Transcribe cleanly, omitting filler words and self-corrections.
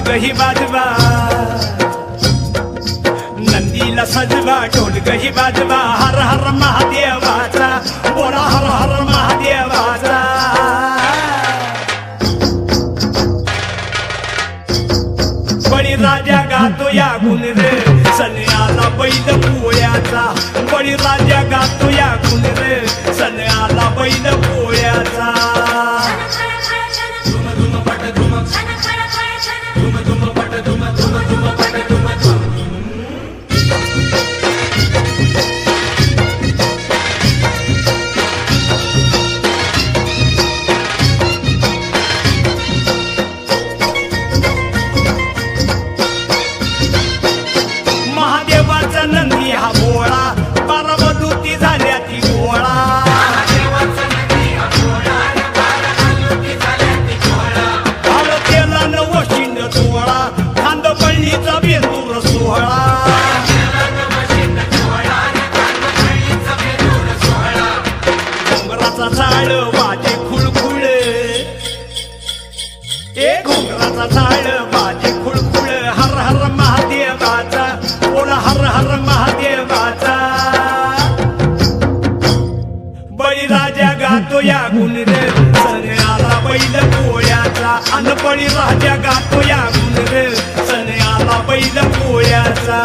ढोलकही वाजवा, नंदीला सजवा ढोलकही वाजवा, हर हर महादेवाचा बोला हर हर महादेवाचा। बळीराजा गातो या गुण रे सण आला बैल पोळ्याचा, बळीराजा गातो या गुण रे सण आला बैल पोळ्याचा। महादेवाचा नंदी हा भोळा, बारामधूती झाल्या ती गोळा। भालतेला नवशिंड सोहळा, खांदपळणीचा बेंदूर सोहळा। घोंगराचा झाड वाजे खुळखुळ, घोंगराचा झाड वाजे खुळखुळ, हर हर महादेवाचा बोला हर हर महादेवाचा। बळीराजा गातो या गुण रे सण आला बैल पोळ्याचा, अन बळीराजा गातो या गुण रे सण आला बैल पोळ्याचा।